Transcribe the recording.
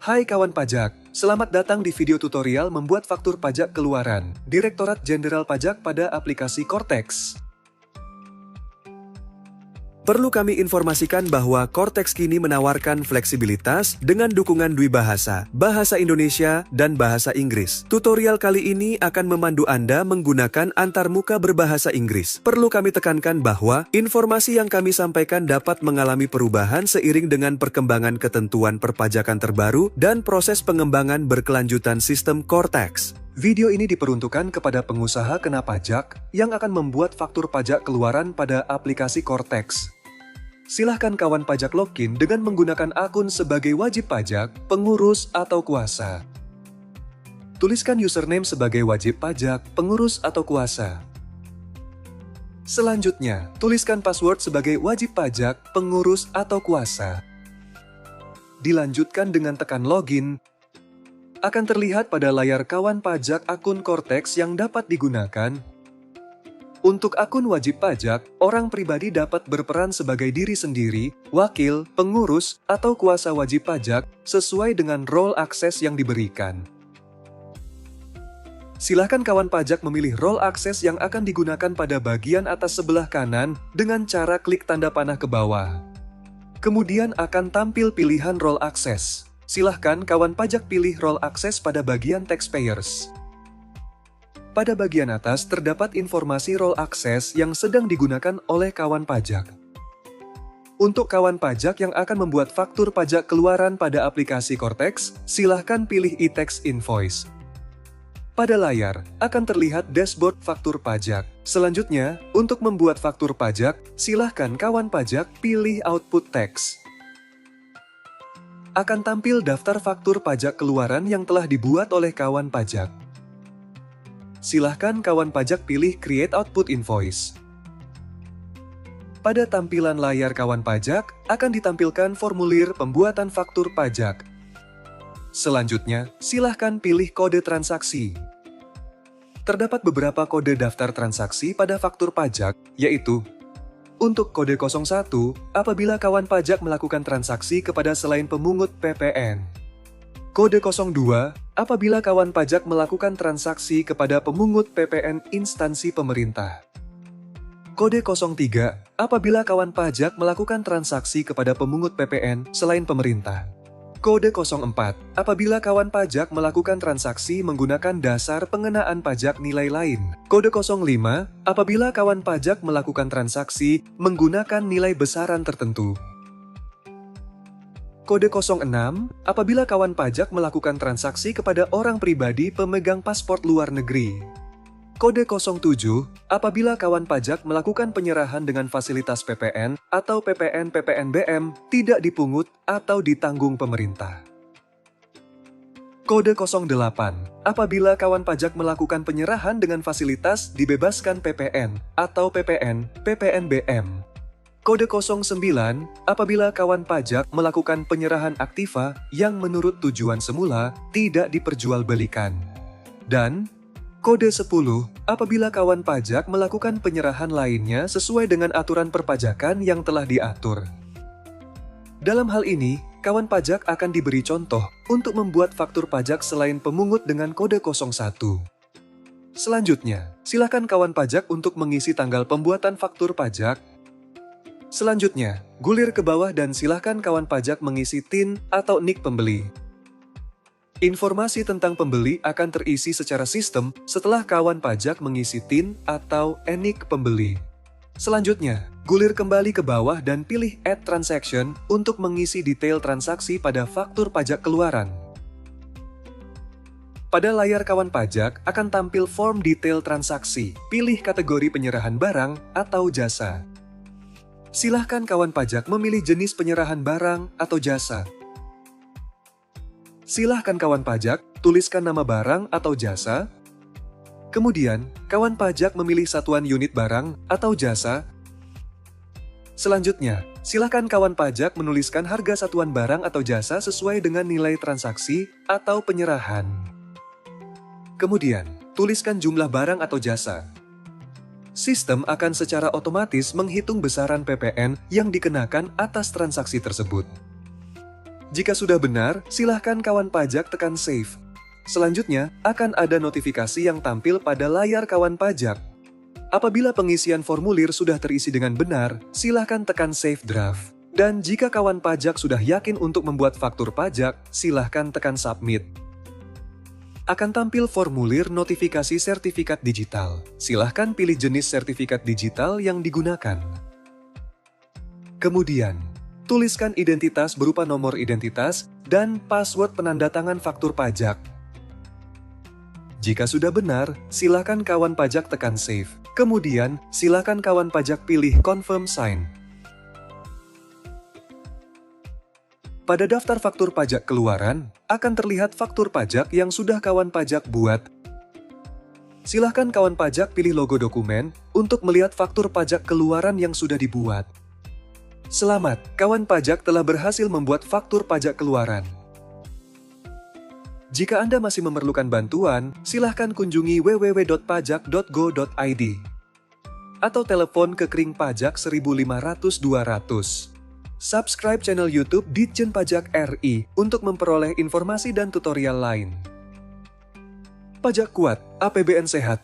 Hai kawan pajak, selamat datang di video tutorial membuat faktur pajak keluaran Direktorat Jenderal Pajak pada aplikasi Cortex. Perlu kami informasikan bahwa Cortex kini menawarkan fleksibilitas dengan dukungan dui bahasa, bahasa Indonesia dan bahasa Inggris. Tutorial kali ini akan memandu Anda menggunakan antarmuka berbahasa Inggris. Perlu kami tekankan bahwa informasi yang kami sampaikan dapat mengalami perubahan seiring dengan perkembangan ketentuan perpajakan terbaru dan proses pengembangan berkelanjutan sistem Cortex. Video ini diperuntukkan kepada pengusaha kena pajak yang akan membuat faktur pajak keluaran pada aplikasi Cortex. Silahkan kawan pajak login dengan menggunakan akun sebagai wajib pajak, pengurus, atau kuasa. Tuliskan username sebagai wajib pajak, pengurus, atau kuasa. Selanjutnya, tuliskan password sebagai wajib pajak, pengurus, atau kuasa. Dilanjutkan dengan tekan login. Akan terlihat pada layar kawan pajak akun Cortex yang dapat digunakan. Untuk akun wajib pajak, orang pribadi dapat berperan sebagai diri sendiri, wakil, pengurus, atau kuasa wajib pajak sesuai dengan role akses yang diberikan. Silakan kawan pajak memilih role akses yang akan digunakan pada bagian atas sebelah kanan dengan cara klik tanda panah ke bawah. Kemudian akan tampil pilihan role akses. Silahkan kawan pajak pilih role akses pada bagian taxpayers. Pada bagian atas terdapat informasi role akses yang sedang digunakan oleh kawan pajak. Untuk kawan pajak yang akan membuat faktur pajak keluaran pada aplikasi Cortex, silahkan pilih e-tax invoice. Pada layar akan terlihat dashboard faktur pajak. Selanjutnya, untuk membuat faktur pajak, silahkan kawan pajak pilih output text. Akan tampil daftar faktur pajak keluaran yang telah dibuat oleh kawan pajak. Silahkan kawan pajak pilih Create Output Invoice. Pada tampilan layar kawan pajak, akan ditampilkan formulir pembuatan faktur pajak. Selanjutnya, silahkan pilih kode transaksi. Terdapat beberapa kode daftar transaksi pada faktur pajak, yaitu untuk kode 01, apabila kawan pajak melakukan transaksi kepada selain pemungut PPN. Kode 02, apabila kawan pajak melakukan transaksi kepada pemungut PPN instansi pemerintah. Kode 03, apabila kawan pajak melakukan transaksi kepada pemungut PPN selain pemerintah. Kode 04, apabila kawan pajak melakukan transaksi menggunakan dasar pengenaan pajak nilai lain. Kode 05, apabila kawan pajak melakukan transaksi menggunakan nilai besaran tertentu. Kode 06, apabila kawan pajak melakukan transaksi kepada orang pribadi pemegang paspor luar negeri. Kode 07, apabila kawan pajak melakukan penyerahan dengan fasilitas PPN atau PPN-PPNBM tidak dipungut atau ditanggung pemerintah. Kode 08, apabila kawan pajak melakukan penyerahan dengan fasilitas dibebaskan PPN atau PPN-PPNBM. Kode 09, apabila kawan pajak melakukan penyerahan aktiva yang menurut tujuan semula tidak diperjualbelikan. Dan Kode 10, apabila kawan pajak melakukan penyerahan lainnya sesuai dengan aturan perpajakan yang telah diatur. Dalam hal ini, kawan pajak akan diberi contoh untuk membuat faktur pajak selain pemungut dengan kode 01. Selanjutnya, silakan kawan pajak untuk mengisi tanggal pembuatan faktur pajak. Selanjutnya, gulir ke bawah dan silakan kawan pajak mengisi TIN atau NIK pembeli. Informasi tentang pembeli akan terisi secara sistem setelah kawan pajak mengisi TIN atau NIK pembeli. Selanjutnya, gulir kembali ke bawah dan pilih Add Transaction untuk mengisi detail transaksi pada faktur pajak keluaran. Pada layar kawan pajak akan tampil form detail transaksi. Pilih kategori penyerahan barang atau jasa. Silahkan kawan pajak memilih jenis penyerahan barang atau jasa. Silahkan kawan pajak tuliskan nama barang atau jasa. Kemudian, kawan pajak memilih satuan unit barang atau jasa. Selanjutnya, silahkan kawan pajak menuliskan harga satuan barang atau jasa sesuai dengan nilai transaksi atau penyerahan. Kemudian, tuliskan jumlah barang atau jasa. Sistem akan secara otomatis menghitung besaran PPN yang dikenakan atas transaksi tersebut. Jika sudah benar, silahkan kawan pajak tekan Save. Selanjutnya, akan ada notifikasi yang tampil pada layar kawan pajak. Apabila pengisian formulir sudah terisi dengan benar, silahkan tekan Save Draft. Dan jika kawan pajak sudah yakin untuk membuat faktur pajak, silahkan tekan Submit. Akan tampil formulir notifikasi sertifikat digital. Silahkan pilih jenis sertifikat digital yang digunakan. Kemudian, tuliskan identitas berupa nomor identitas dan password penandatangan faktur pajak. Jika sudah benar, silahkan kawan pajak tekan Save. Kemudian, silahkan kawan pajak pilih Confirm Sign. Pada daftar faktur pajak keluaran, akan terlihat faktur pajak yang sudah kawan pajak buat. Silahkan kawan pajak pilih logo dokumen untuk melihat faktur pajak keluaran yang sudah dibuat. Selamat, kawan pajak telah berhasil membuat faktur pajak keluaran. Jika Anda masih memerlukan bantuan, silahkan kunjungi www.pajak.go.id atau telepon ke Kring Pajak 1500-200. Subscribe channel YouTube Ditjen Pajak RI untuk memperoleh informasi dan tutorial lain. Pajak kuat, APBN sehat.